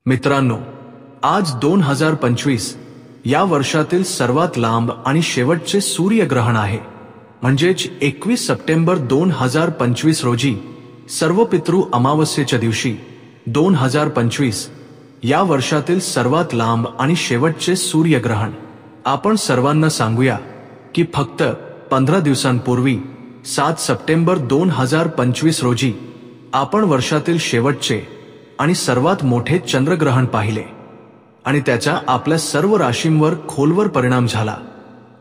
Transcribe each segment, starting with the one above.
मित्रांनो, आज 2025 या वर्षातील सर्वात लांब आणि शेवटचे सूर्यग्रहण आहे। म्हणजेच 21 सप्टेंबर 2025 रोजी सर्वपितृ अमावस्येच्या दिवशी 2025 या वर्षातील सर्वात लांब आणि शेवटचे सूर्यग्रहण। आपण सर्वांना सांगूया की फक्त 15 दिवसांपूर्वी 7 सप्टेंबर 2025 रोजी आपण वर्षातील शेवटचे आणि सर्वात मोठे चंद्रग्रहण पाहिले आणि त्याचा आपल्या सर्व राशींवर खोलवर परिणाम झाला।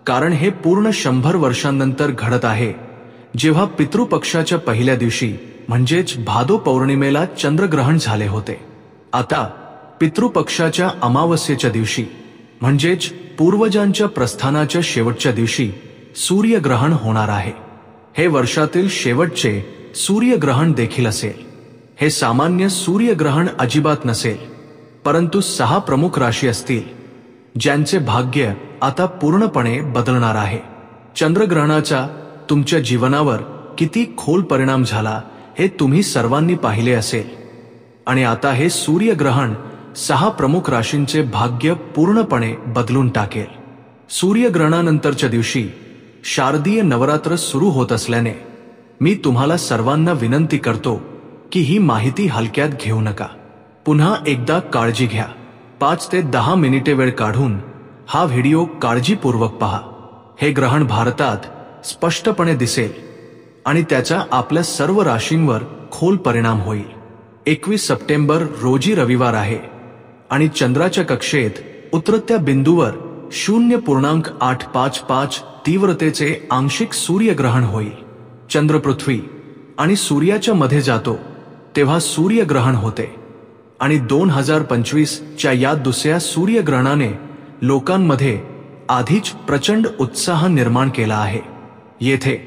कारण हे पूर्ण 100 वर्षांनंतर घडत आहे, जेव्हा पितृपक्षाच्या पहिल्या दिवशी म्हणजेच भादो पौर्णिमेला चंद्रग्रहण झाले होते। आता पितृपक्षाच्या अमावस्येच्या दिवशी म्हणजेच पूर्वजांच्या प्रस्थानाच्या शेवटच्या दिवशी सूर्यग्रहण होणार आहे। हे वर्षातील शेवटचे सूर्यग्रहण देखील असेल। हे सामान्य सूर्यग्रहण अजिबात नसेल, परंतु 6 प्रमुख राशी असतील ज्यांचे भाग्य आता पूर्णपणे बदलणार आहे। चंद्रग्रहणाचा तुमच्या जीवनावर किती खोल परिणाम झाला हे तुम्ही सर्वांनी पाहिले असेल आणि आता हे सूर्यग्रहण 6 प्रमुख राशींचे भाग्य पूर्णपणे बदलून टाकेल। सूर्यग्रहणानंतरच्या दिवशी शारदीय नवरात्र सुरू होत असल्याने मी तुम्हाला सर्वांना विनंती करतो की ही माहिती हलक्यात घेऊ नका। पुन्हा एकदा काळजी घ्या। 5 ते 10 मिनिटे वेळ काढून हा व्हिडिओ काळजीपूर्वक पहा। हे ग्रहण भारतात स्पष्टपणे दिसेल आणि त्याचा आपल्या सर्व राशींवर खोल परिणाम होईल। 21 सप्टेंबर रोजी रविवार आहे आणि चंद्राच्या कक्षेत उतरत्या बिंदूवर 0.855 तीव्रतेचे आंशिक सूर्यग्रहण होईल। चंद्र पृथ्वी आणि सूर्याच्या मध्ये जातो तेव्हा सूर्यग्रहण होते आणि 2025 च्या या दुसऱ्या सूर्यग्रहणाने लोकांमध्ये आधीच प्रचंड उत्साह निर्माण केला आहे। येथे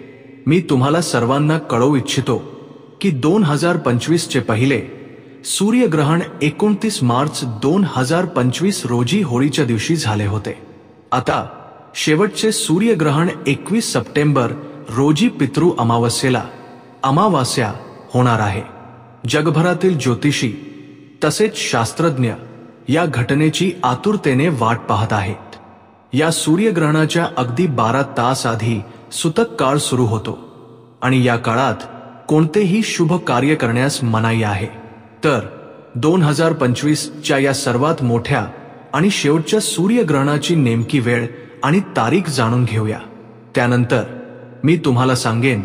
मी तुम्हाला सर्वांना कळवू इच्छितो की 2025 चे पहिले सूर्यग्रहण 29 मार्च 2025 रोजी होळीच्या दिवशी झाले होते। आता शेवटचे सूर्यग्रहण 21 सप्टेंबर रोजी पितृ अमावास्या होणार आहे। जगभरातील ज्योतिषी तसेच शास्त्रज्ञ या घटनेची आतुरतेने वाट पाहत आहेत। या सूर्यग्रहणाच्या अगदी 12 तास आधी सुतक काळ सुरू होतो आणि या काळात कोणतेही शुभ कार्य करण्यास मनाई आहे। तर 2025 च्या या सर्वात मोठ्या आणि शेवटच्या सूर्यग्रहणाची नेमकी वेळ आणि तारीख जाणून घेऊया। त्यानंतर मी तुम्हाला सांगेन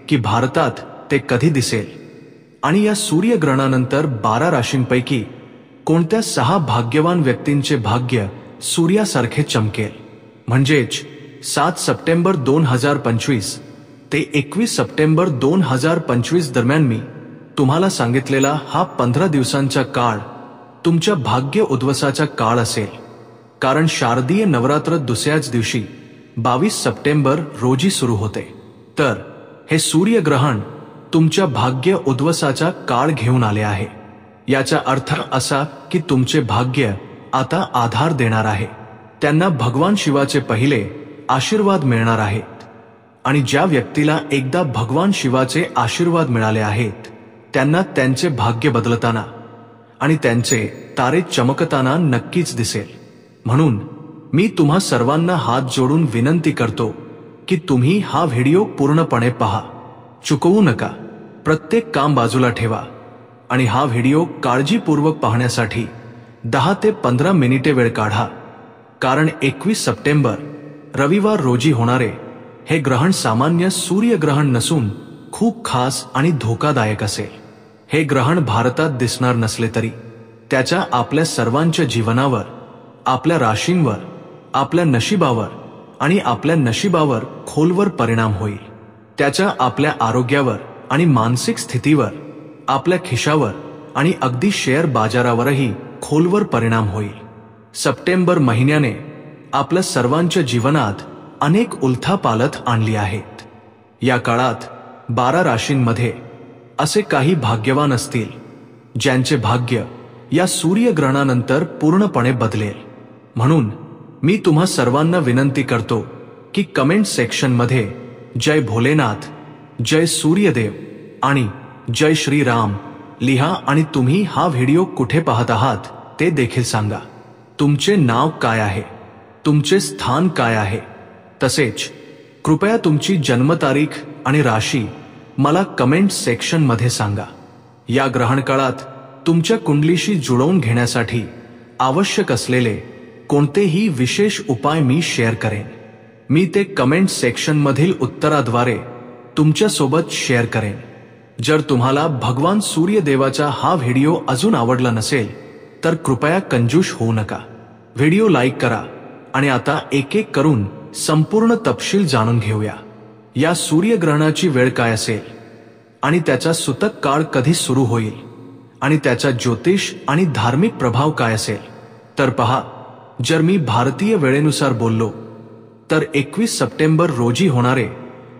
की भारतात ते कधी दिसेल आणि या सूर्यग्रहणानंतर 12 राशींपैकी कोणत्या 6 भाग्यवान व्यक्तींचे भाग्य सूर्यासारखे चमकेल। म्हणजेच 7 सप्टेंबर 2025 ते 21 सप्टेंबर 2025 दरम्यान मी तुम्हाला सांगितलेला हा 15 दिवसांचा काळ तुमच्या भाग्य उद्वसाचा काळ असेल। कारण शारदीय नवरात्र दुसऱ्याच दिवशी 22 सप्टेंबर रोजी सुरू होते। तर हे सूर्यग्रहण तुमच्या भाग्य उद्वसाचा काळ घेऊन आले आहे। याचा अर्थ असा की तुमचे भाग्य आता आधार देणार आहे। त्यांना भगवान शिवाचे पहिले आशीर्वाद मिळणार आहेत आणि ज्या व्यक्तीला एकदा भगवान शिवाचे आशीर्वाद मिळाले आहेत त्यांना त्यांचे भाग्य बदलताना आणि त्यांचे तारे चमकताना नक्कीच दिसेल। म्हणून मी तुम्हा सर्वांना हात जोडून विनंती करतो की तुम्ही हा व्हिडिओ पूर्णपणे पहा, चुकवू नका। प्रत्येक काम बाजूला ठेवा आणि हा व्हिडिओ काळजीपूर्वक पाहण्यासाठी 10 ते 15 मिनिटे वेळ काढा। कारण 21 सप्टेंबर रविवार रोजी होणारे हे ग्रहण सामान्य सूर्यग्रहण नसून खूप खास आणि धोकादायक असेल। हे ग्रहण भारतात दिसणार नसले तरी त्याचा आपल्या सर्वांच्या जीवनावर, आपल्या राशींवर, आपल्या नशिबावर आणि आपल्या नशिबावर खोलवर परिणाम होईल। त्याचा आपल्या आरोग्यावर आणि मानसिक स्थितीवर, आपल्या खिशावर आणि अगदी शेअर बाजारावरही खोलवर परिणाम होईल। सप्टेंबर महिन्याने आपल्या सर्वांच्या जीवनात अनेक उलथापालथ आणली आहेत। या काळात 12 राशींमध्ये असे काही भाग्यवान असतील ज्यांचे भाग्य या सूर्यग्रहणानंतर पूर्णपणे बदलेल। म्हणून मी तुम्हा सर्वांना विनंती करतो की कमेंट सेक्शनमध्ये जय भोलेनाथ, जय सूर्यदेव आणि जय श्रीराम लिहा आणि तुम्ही हा व्हिडिओ कुठे पाहत आहात ते देखील सांगा. तुमचे नाव काय आहे, तुमचे स्थान काय आहे, तसेच कृपया तुमची जन्मतारीख आणि राशी मला कमेंट सेक्शन मध्ये सांगा. या ग्रहणकाळात तुमच्या कुंडलीशी जुळवून घेण्यासाठी आवश्यक असलेले कोणतेही विशेष उपाय मी शेअर करेन. मी ते कमेंट सेक्शन मधील उत्तराद्वारे तुमच्या सोबत शेअर करेन. जर तुम्हाला भगवान सूर्यदेवाचा हा व्हिडिओ अजून आवडला नसेल तर कृपया कंजूष होऊ नका. व्हिडिओ लाईक करा आणि आता एक एक करून संपूर्ण तपशील जाणून घेऊया. या सूर्यग्रहणाची वेळ काय असेल आणि त्याचा सूतक काळ कधी सुरू होईल आणि त्याचा ज्योतिष आणि धार्मिक प्रभाव काय असेल. तर पहा, जर मी भारतीय वेळेनुसार बोललो तर 21 सप्टेंबर रोजी होणारे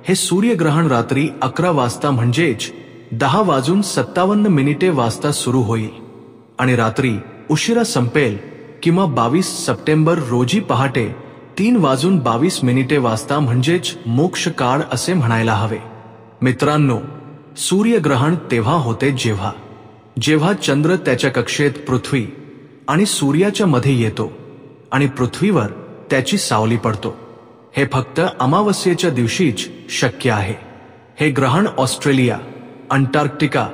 हे सूर्यग्रहण रात्री 11 वाजता म्हणजेच 10:57 वाजता सुरू होईल आणि रात्री उशिरा संपेल किंवा 22 सप्टेंबर रोजी पहाटे 3:22 वाजता म्हणजेच मोक्ष काळ असे म्हणायला हवे. मित्रांनो, सूर्यग्रहण तेव्हा होते जेव्हा चंद्र त्याच्या कक्षेत पृथ्वी आणि सूर्याच्या मध्ये येतो आणि पृथ्वीवर त्याची सावली पडतो. हे फक्त अमावस्येच्या दिवशीच शक्य आहे. हे ग्रहण ऑस्ट्रेलिया, अंटार्क्टिका,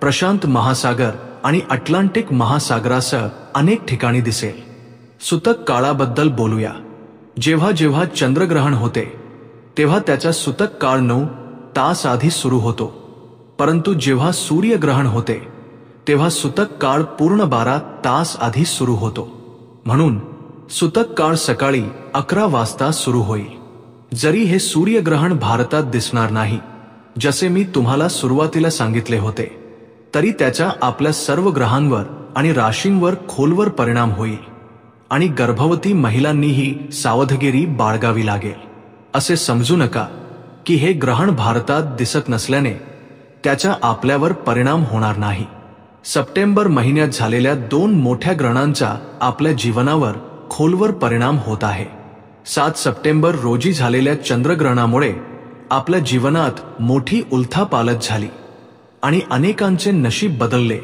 प्रशांत महासागर आणि अटलांटिक महासागरासह अनेक ठिकाणी दिसेल. सूतक काळाबद्दल बोलूया. जेव्हा चंद्रग्रहण होते तेव्हा त्याचा सूतक काळ 9 तास आधी सुरू होतो, परंतु जेव्हा सूर्यग्रहण होते तेव्हा सूतक काळ पूर्ण 12 तास आधी सुरू होतो. म्हणून सूतक काळ सकाळी 11 वाजता सुरू होईल. जरी हे सूर्यग्रहण भारतात दिसणार नाही, जसे मी तुम्हाला सुरुवातीला सांगितले होते, तरी त्याचा आपल्या सर्व ग्रहांवर आणि राशींवर खोलवर परिणाम होईल आणि गर्भवती महिलांनीही सावधगिरी बाळगावी लागेल. असे समजू नका की हे ग्रहण भारतात दिसत नसल्याने त्याचा आपल्यावर परिणाम होणार नाही. सप्टेंबर महिन्यात झालेल्या 2 मोठ्या ग्रहणांचा आपल्या जीवनावर खोलवर परिणाम होत आहे. 7 सप्टेंबर रोजी झालेल्या चंद्रग्रहणामुळे आपल्या जीवनात मोठी उलथापालथ झाली आणि अनेकांचे नशीब बदलले,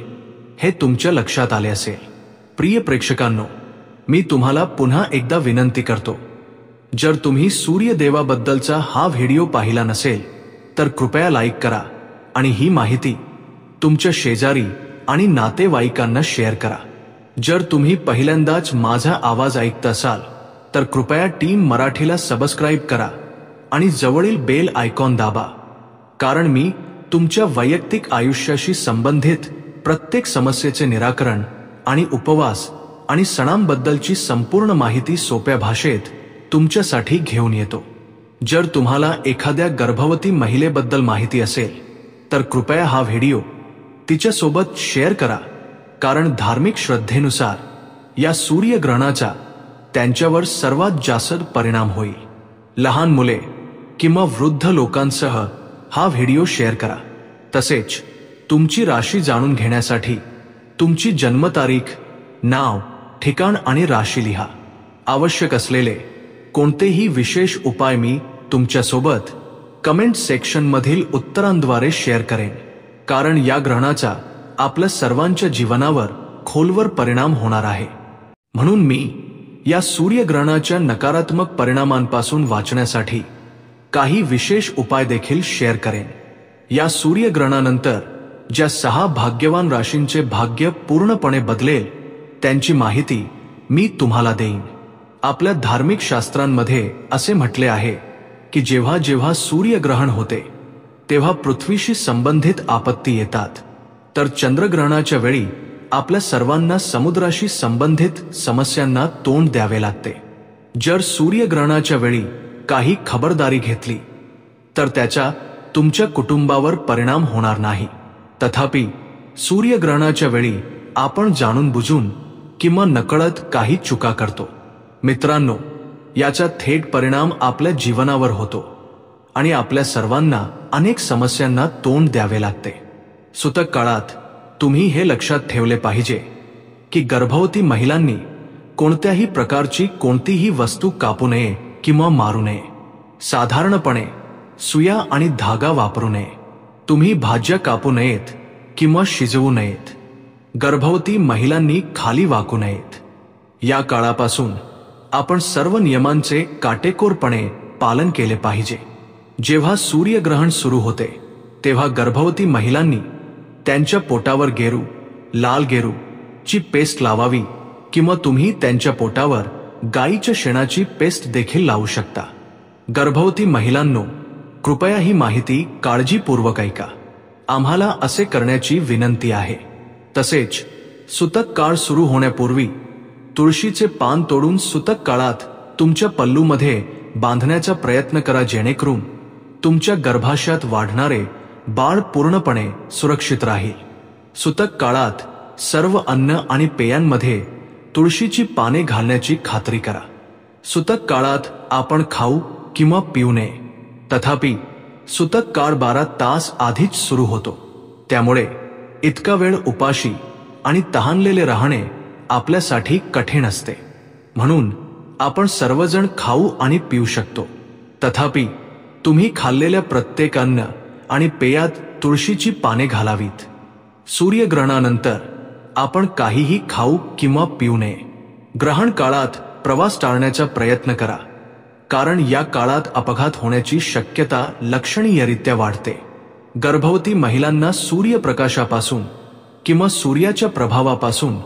हे तुमच्या लक्षात आले असेल. प्रिय प्रेक्षकांनो, मी तुम्हाला पुन्हा एकदा विनंती करतो, जर तुम्ही सूर्यदेवाबद्दलचा हा व्हिडिओ पाहिला नसेल तर कृपया लाईक करा आणि ही माहिती तुमच्या शेजारी आणि नातेवाईकांना शेअर करा. जर तुम्ही पहिल्यांदाच माझा आवाज ऐकत असाल तर कृपया टीम मराठीला सबस्क्राईब करा आणि जवळील बेल आयकॉन दाबा, कारण मी तुमच्या वैयक्तिक आयुष्याशी संबंधित प्रत्येक समस्येचे निराकरण आणि उपवास आणि सणांबद्दलची संपूर्ण माहिती सोप्या भाषेत तुमच्यासाठी घेऊन येतो. जर तुम्हाला एखाद्या गर्भवती महिलेबद्दल माहिती असेल तर कृपया हा व्हिडिओ तिच्यासोबत शेअर करा, कारण धार्मिक श्रद्धेनुसार या सूर्यग्रहणाचा त्यांच्यावर सर्वात जास्त परिणाम होईल. लहान मुले किंवा वृद्ध लोकांसह हा व्हिडिओ शेअर करा. तसेच तुमची राशी जाणून घेण्यासाठी तुमची जन्मतारीख, नाव, ठिकाण आणि राशी लिहा. आवश्यक असलेले कोणतेही विशेष उपाय मी तुमच्यासोबत कमेंट सेक्शन मधील उत्तरांद्वारे शेअर करेन, कारण या ग्रहणाचा आपल्या सर्वांच्या जीवनावर खोलवर परिणाम होणार आहे. म्हणून मी या सूर्यग्रहणाच्या नकारात्मक परिणामांपासून वाचण्यासाठी काही विशेष उपाय देखील शेअर करेन. या सूर्यग्रहणानंतर ज्या 6 भाग्यवान राशींचे भाग्य पूर्णपणे बदलेल त्यांची माहिती मी तुम्हाला देईन. आपल्या धार्मिक शास्त्रांमध्ये असे म्हटले आहे की जेव्हा सूर्यग्रहण होते तेव्हा पृथ्वीशी संबंधित आपत्ती येतात, तर चंद्रग्रहणाच्या वेळी आपल्या सर्वांना समुद्राशी संबंधित समस्यांना तोंड द्यावे लागते. जर सूर्यग्रहणाच्या वेळी काही खबरदारी घेतली तर त्याचा तुमच्या कुटुंबावर परिणाम होणार नाही. तथापि सूर्यग्रहणाच्या वेळी आपण जाणून बुजून किंवा नकळत काही चुका करतो. मित्रांनो, याचा थेट परिणाम आपल्या जीवनावर होतो आणि आपल्या सर्वांना अनेक समस्यांना तोंड द्यावे लागते. सूतक काळात तुम्ही हे लक्षात ठेवले पाहिजे की गर्भवती महिलांनी कोणत्याही प्रकारची कोणतीही वस्तू कापू नये किंवा मारू नये. साधारणपणे सुया आणि धागा वापरू नये. तुम्ही भाज्या कापू नयेत किंवा शिजवू नयेत. गर्भवती महिलांनी खाली वाकू नयेत. या काळापासून आपण सर्व नियमांचे काटेकोरपणे पालन केले पाहिजे. जेव्हा सूर्यग्रहण सुरू होते तेव्हा गर्भवती महिलांनी त्यांच्या पोटावर गेरू, लाल गेरू ची पेस्ट लावावी किंवा तुम्ही त्यांच्या पोटावर गाईच्या शेणाची पेस्ट देखील लावू शकता. गर्भवती महिलांनो, कृपया ही माहिती काळजीपूर्वक ऐका. आम्हाला असे करण्याची विनंती आहे. तसेच सुतक काळ सुरू होण्यापूर्वी तुळशीचे पान तोडून सुतक काळात तुमच्या पल्लूमध्ये बांधण्याचा प्रयत्न करा, जेणेकरून तुमच्या गर्भाशयात वाढणारे बाळ पूर्णपणे सुरक्षित राहील. सुतक काळात सर्व अन्न आणि पेयांमध्ये तुळशीची पाने घालण्याची खात्री करा. सुतक काळात आपण खाऊ किंवा पिऊ नये. तथापि सुतक काळ 12 तास आधीच सुरू होतो, त्यामुळे इतका वेळ उपाशी आणि तहानलेले राहणे आपल्यासाठी कठीण असते. म्हणून आपण सर्वजण खाऊ आणि पिऊ शकतो. तथापि तुम्ही खाल्लेल्या प्रत्येक अन्न आणि पेयात तुळशीची पाने घालावीत. सूर्यग्रहणानंतर आपण काहीही खाऊ किंवा पिऊ नये. ग्रहण काळात प्रवास टाळण्याचा प्रयत्न करा, कारण या काळात अपघात होण्याची शक्यता लक्षणीयरित्या वाढते. गर्भवती महिलांना सूर्यप्रकाशापासून किंवा सूर्याच्या प्रभावापासून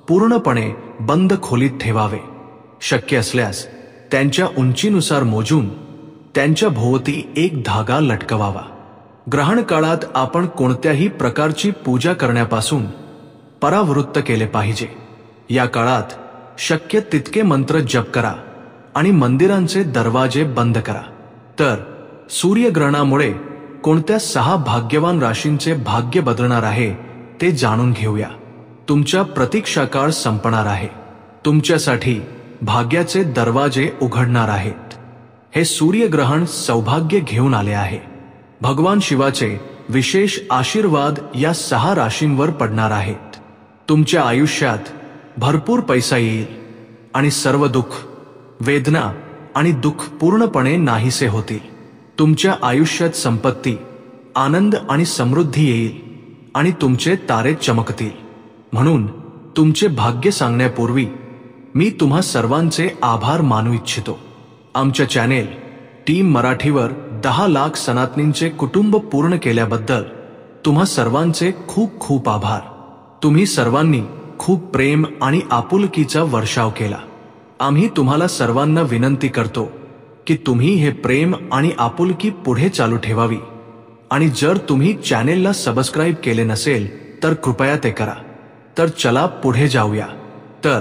पूर्णपणे बंद खोलीत ठेवावे. शक्य असल्यास त्यांच्या उंचीनुसार मोजून त्यांच्या भोवती एक धागा लटकवावा. ग्रहण काळात आपण कोणत्याही प्रकारची पूजा करण्यापासून परावृत्त केले पाहिजे. या काळात शक्य तितके मंत्र जप करा आणि मंदिरांचे दरवाजे बंद करा. तर सूर्यग्रहणामुळे कोणत्या 6 भाग्यवान राशींचे भाग्य बदलणार आहे ते जाणून घेऊया. तुमच्या प्रतीक्षा काळ संपणार आहे. तुमच्यासाठी भाग्याचे दरवाजे उघडणार आहेत. हे सूर्यग्रहण सौभाग्य घेऊन आले आहे. भगवान शिवाचे विशेष आशीर्वाद या 6 राशींवर पडणार आहेत. तुमच्या आयुष्यात भरपूर पैसा येईल आणि सर्व दुःख, वेदना आणि दुःख पूर्णपणे नाहीसे होतील. तुमच्या आयुष्यात संपत्ती, आनंद आणि समृद्धी येईल आणि तुमचे तारे चमकतील. म्हणून तुमचे भाग्य सांगण्यापूर्वी मी तुम्हा सर्वांचे आभार मानू इच्छितो. आमच्या चॅनेल टीम मराठीवर 10 लाख सनातनींचे कुटुंब पूर्ण केल्याबद्दल तुम्हा सर्वांचे खूप खूप आभार. तुम्ही सर्वांनी खूप प्रेम आणि आपुलकीचा वर्षाव केला. आम्ही तुम्हाला सर्वांना विनंती करतो की तुम्ही हे प्रेम आणि आपुलकी पुढे चालू ठेवावी. आणि जर तुम्ही चॅनेलला सबस्क्राईब केले नसेल तर कृपया ते करा. तर चला पुढे जाऊया. तर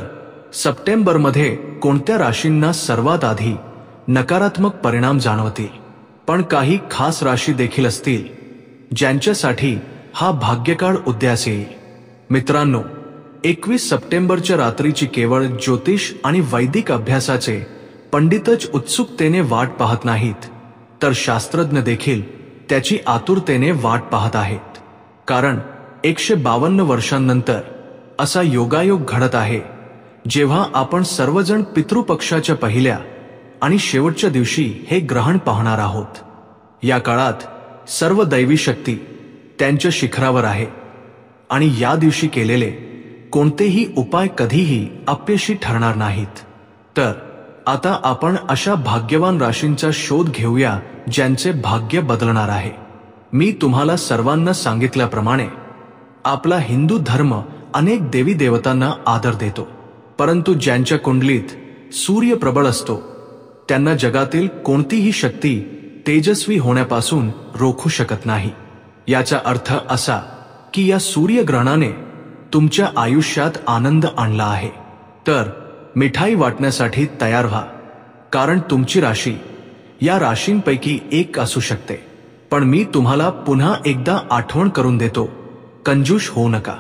सप्टेंबरमध्ये कोणत्या राशींना सर्वात आधी नकारात्मक परिणाम जाणवतील? पण काही खास राशी देखील असतील ज्यांच्यासाठी हा भाग्यकाळ उदयास येईल. मित्रांनो, 21 सप्टेंबरच्या रात्रीची केवळ ज्योतिष आणि वैदिक अभ्यासाचे पंडितच उत्सुकतेने वाट पाहत नाहीत, तर शास्त्रज्ञ देखील त्याची आतुरतेने वाट पाहत आहेत. कारण 152 वर्षांनंतर असा योगायोग घडत आहे जेव्हा आपण सर्वजण पितृपक्षाच्या पहिल्या आणि शेवटच्या दिवशी हे ग्रहण पाहणार आहोत. या काळात सर्व दैवी शक्ती त्यांच्या शिखरावर आहे आणि या दिवशी केलेले कोणतेही उपाय कधीही अपयशी ठरणार नाहीत. तर आता आपण अशा भाग्यवान राशींचा शोध घेऊया ज्यांचे भाग्य बदलणार आहे. मी तुम्हाला सर्वांना सांगितल्याप्रमाणे आपला हिंदू धर्म अनेक देवी देवतांना आदर देतो, परंतु ज्यांच्या कुंडलीत सूर्य प्रबळ असतो त्यांना जगातील कोणतीही शक्ती तेजस्वी होण्यापासून रोखू शकत नाही. याचा अर्थ असा की या सूर्यग्रहणाने तुमच्या आयुष्यात आनंद आणला आहे. तर मिठाई वाटण्यासाठी तयार व्हा, कारण तुमची राशी या राशींपैकी एक असू शकते. पण मी तुम्हाला पुन्हा एकदा आठवण करून देतो, कंजूष होऊ नका.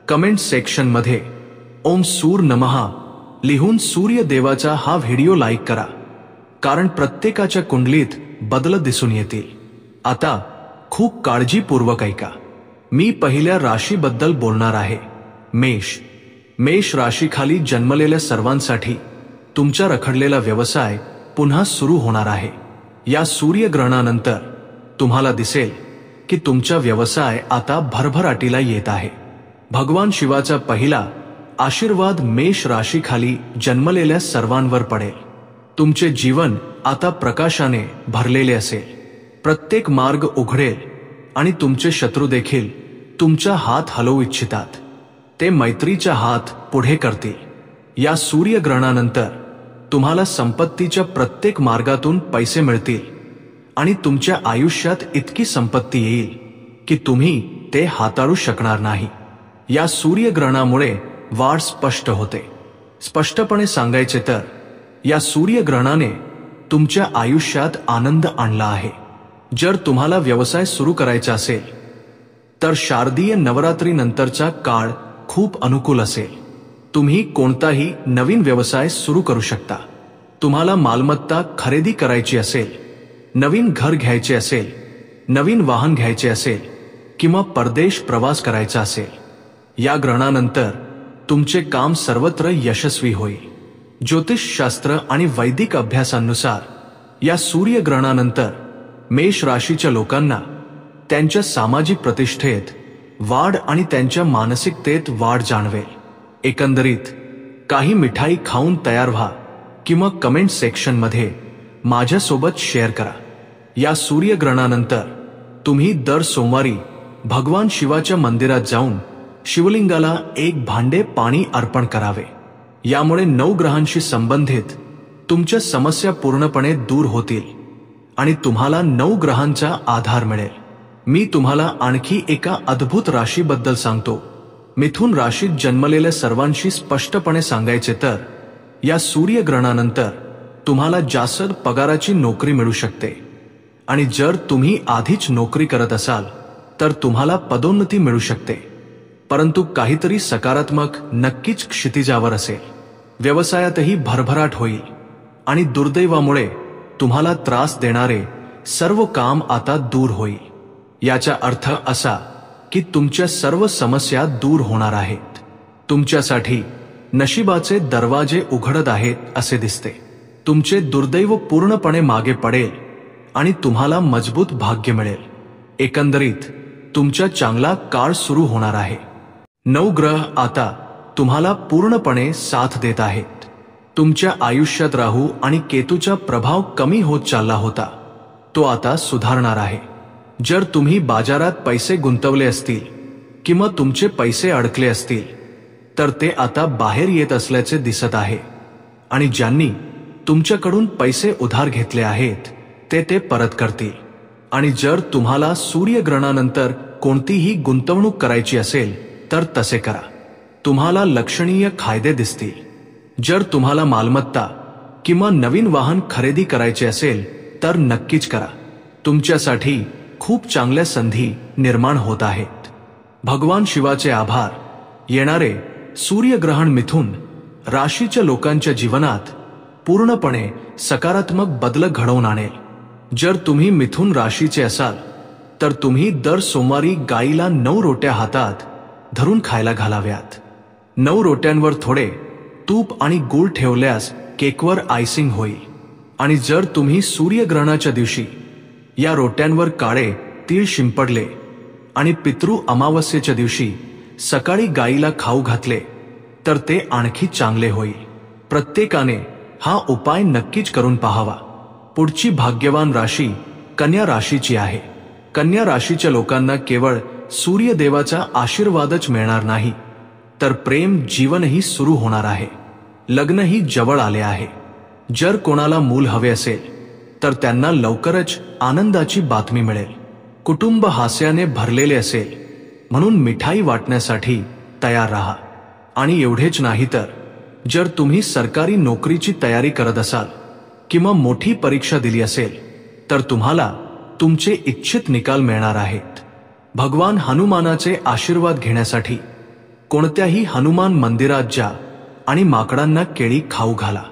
कमेंट सेक्शन मध्ये ओम सूर नमः लिहून सूर्य देवाचा हा व्हिडिओ लाईक करा, कारण प्रत्येकाच्या कुंडलीत बदल दिसून येतील. आता खूप काळजीपूर्वक ऐका. मी पहिल्या राशीबद्दल बोलणार आहे, मेष. मेष राशीखाली जन्मलेल्या सर्वांसाठी तुमचा रखडलेला व्यवसाय पुन्हा सुरू होणार आहे. या सूर्यग्रहणानंतर तुम्हाला दिसेल की तुमचा व्यवसाय आता भरभराटीला येत आहे. भगवान शिवाचा पहिला आशीर्वाद मेष राशीखाली जन्मलेल्या सर्वांवर पडेल. तुमचे जीवन आता प्रकाशाने भरलेले असेल. प्रत्येक मार्ग उघडेल आणि तुमचे शत्रू देखील तुमचा हात हलवू इच्छितात ते मैत्रीचा हात पुढे करतील. या सूर्यग्रहणानंतर तुम्हाला संपत्तीच्या प्रत्येक मार्गातून पैसे मिळतील आणि तुमच्या आयुष्यात इतकी संपत्ती येईल की तुम्ही ते हाताळू शकणार नाही. या सूर्यग्रहणामुळे वाढ स्पष्ट होते. स्पष्टपणे सांगायचे तर या सूर्यग्रहणाने तुमच्या आयुष्यात आनंद आणला आहे. जर तुम्हाला व्यवसाय सुरू करायचा असेल तर शारदीय नवरात्रीनंतरचा काळ खूप अनुकूल असेल. तुम्ही कोणताही नवीन व्यवसाय सुरू करू शकता. तुम्हाला मालमत्ता खरेदी करायची असेल, नवीन घर घ्यायचे असेल, नवीन वाहन घ्यायचे असेल किंवा परदेश प्रवास करायचा असेल, या ग्रहणानंतर तुमचे काम सर्वत्र यशस्वी होईल. ज्योतिषशास्त्र आणि वैदिक अभ्यासानुसार या सूर्यग्रहणानंतर मेष राशीच्या लोकांना त्यांच्या सामाजिक प्रतिष्ठेत वाढ आणि त्यांच्या मानसिकतेत वाढ जाणवेल. एकंदरीत काही मिठाई खाऊन तयार व्हा किंवा कमेंट सेक्शनमध्ये माझ्यासोबत शेअर करा. या सूर्यग्रहणानंतर तुम्ही दर सोमवारी भगवान शिवाच्या मंदिरात जाऊन शिवलिंगाला एक भांडे पाणी अर्पण करावे. यामुळे 9 ग्रहांशी संबंधित तुमच्या समस्या पूर्णपणे दूर होतील आणि तुम्हाला 9 ग्रहांचा आधार मिळेल. मी तुम्हाला आणखी एका अद्भुत राशीबद्दल सांगतो. मिथुन राशीत जन्मलेल्या सर्वांशी स्पष्टपणे सांगायचे तर या सूर्यग्रहणानंतर तुम्हाला जास्त पगाराची नोकरी मिळू शकते आणि जर तुम्ही आधीच नोकरी करत असाल तर तुम्हाला पदोन्नती मिळू शकते. परंतु काहीतरी सकारात्मक नक्कीच क्षितिजावर असेल. व्यवसायातही भरभराट होईल आणि दुर्दैवामुळे तुम्हाला त्रास देणारे सर्व काम आता दूर होईल. याचा अर्थ असा की तुमच्या सर्व समस्या दूर होणार आहेत. तुमच्यासाठी नशिबाचे दरवाजे उघडत आहेत असे दिसते. तुमचे दुर्दैव पूर्णपणे मागे पडेल आणि तुम्हाला मजबूत भाग्य मिळेल. एकंदरीत तुमचा चांगला काळ सुरू होणार आहे. 9 ग्रह आता तुम्हाला पूर्णपणे साथ देत आहेत. तुमच्या आयुष्यात राहू आणि केतूचा प्रभाव कमी होत चालला होता, तो आता सुधारणार आहे. जर तुम्ही बाजारात पैसे गुंतवले असतील किंवा तुमचे पैसे अडकले असतील तर ते आता बाहेर येत असल्याचे दिसत आहे आणि ज्यांनी तुमच्याकडून पैसे उधार घेतले आहेत ते परत करतील. आणि जर तुम्हाला सूर्यग्रहणानंतर कोणतीही गुंतवणूक करायची असेल तर तसे करा. तुम्हाला लक्षणीय फायदे दिसतील. जर तुम्हाला मालमत्ता किंवा नवीन वाहन खरेदी करायचे असेल तर नक्कीच करा. तुमच्यासाठी खूप चांगल्या संधी निर्माण होत आहेत. भगवान शिवाचे आभार. येणारे सूर्यग्रहण मिथुन राशीच्या लोकांच्या जीवनात पूर्णपणे सकारात्मक बदल घडवून आणेल. जर तुम्ही मिथुन राशीचे असाल तर तुम्ही दर सोमवारी गाईला 9 रोट्या हातात धरून खायला घालाव्यात. 9 रोट्यांवर थोडे तूप आणि गूळ ठेवल्यास केकवर आयसिंग होईल. आणि जर तुम्ही सूर्यग्रहणाच्या दिवशी या रोट्यांवर काळे तीळ शिंपडले आणि पितृ अमावस्येच्या दिवशी सकाळी गाईला खाऊ घातले तर ते आणखी चांगले होईल. प्रत्येकाने हा उपाय नक्कीच करून पाहावा. पुढची भाग्यवान राशी कन्या राशीची आहे. कन्या राशीच्या लोकांना केवळ सूर्यदेवाचा आशीर्वादच मिळणार नाही तर प्रेम जीवनही सुरू होणार आहे. लग्नही जवळ आले आहे. जर कोणाला मूल हवे असेल तर त्यांना लवकरच आनंदाची बातमी मिळेल. कुटुंब हास्याने भरलेले असेल म्हणून मिठाई वाटण्यासाठी तयार राहा. आणि एवढेच नाही तर जर तुम्ही सरकारी नोकरीची तयारी करत असाल किंवा मोठी परीक्षा दिली असेल तर तुम्हाला तुमचे इच्छित निकाल मिळणार आहेत. भगवान हनुमानाचे आशीर्वाद घेण्यासाठी कोणत्याही हनुमान मंदिरात जा आणि माकडांना केळी खाऊ घाला.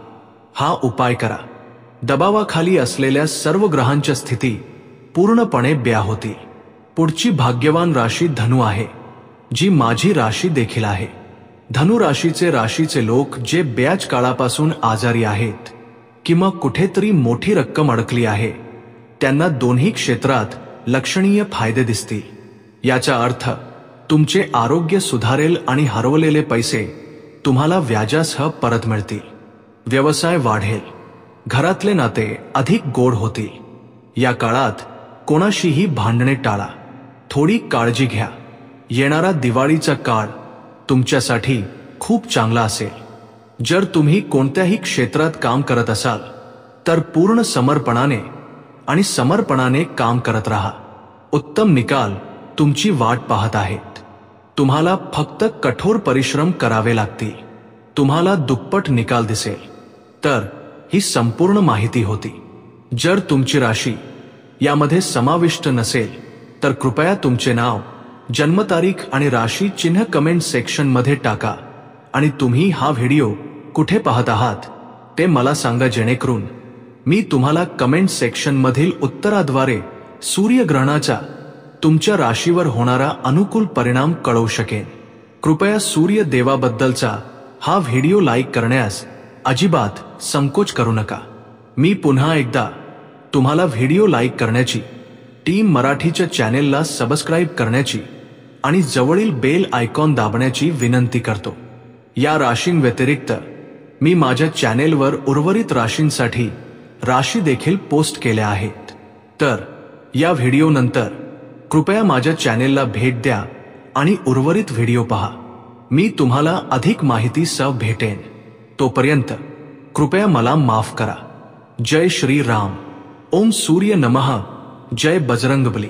हा उपाय करा. दबावाखाली असलेल्या सर्व ग्रहांच्या स्थिती पूर्णपणे ब्या होतील. पुढची भाग्यवान राशी धनु आहे, जी माझी राशी देखील आहे. धनु राशीचे लोक जे बऱ्याच काळापासून आजारी आहेत किंवा कुठेतरी मोठी रक्कम अडकली आहे त्यांना दोन्ही क्षेत्रात लक्षणीय फायदे दिसतील. याचा अर्थ तुमचे आरोग्य सुधारेल आणि हरवलेले पैसे तुम्हाला व्याजासह परत मिळतील. व्यवसाय वाढेल. घरातले नाते अधिक गोड होतील. या काळात कोणाशीही भांडणे टाळा. थोडी काळजी घ्या. येणारा दिवाळीचा काळ तुमच्यासाठी खूप चांगला असेल. जर तुम्ही कोणत्याही क्षेत्रात काम करत असाल तर पूर्ण समर्पणाने काम करत राहा. उत्तम निकाल तुमची वाट पाहत आहेत. तुम्हाला फक्त कठोर परिश्रम करावे लागतील. तुम्हाला दुप्पट निकाल दिसेल. तर ही संपूर्ण माहिती होती. जर तुमची राशी यामध्ये समाविष्ट नसेल तर कृपया तुमचे नाव, जन्मतारीख आणि राशी चिन्ह कमेंट सेक्शन मध्ये टाका आणि तुम्ही हा व्हिडिओ कुठे पाहत आहात ते मला सांगा, जेणेकरून मी तुम्हाला कमेंट सेक्शन मधील उत्तराद्वारे सूर्यग्रहणाचा तुमच्या राशीवर होणारा अनुकूल परिणाम कळवू शकेन. कृपया सूर्य देवाबद्दलचा हा व्हिडिओ लाईक करण्यास अजिबात संकोच करू नका. मी पुन्हा एकदा तुम्हाला व्हिडिओ लाईक करण्याची, टीम मराठीच्या चॅनेलला सबस्क्राईब करण्याची आणि जवळील बेल आयकॉन दाबण्याची विनंती करतो. या राशींव्यतिरिक्त मी माझ्या चॅनेलवर उर्वरित राशींसाठी राशी देखील पोस्ट केल्या आहेत. तर या व्हिडिओनंतर कृपया माझ्या चॅनेलला भेट द्या आणि उर्वरित व्हिडिओ पहा. मी तुम्हाला अधिक माहितीसह भेटेन. तोपर्यंत कृपया मला माफ करा. जय श्री राम. ओम सूर्य नमः. जय बजरंगबली.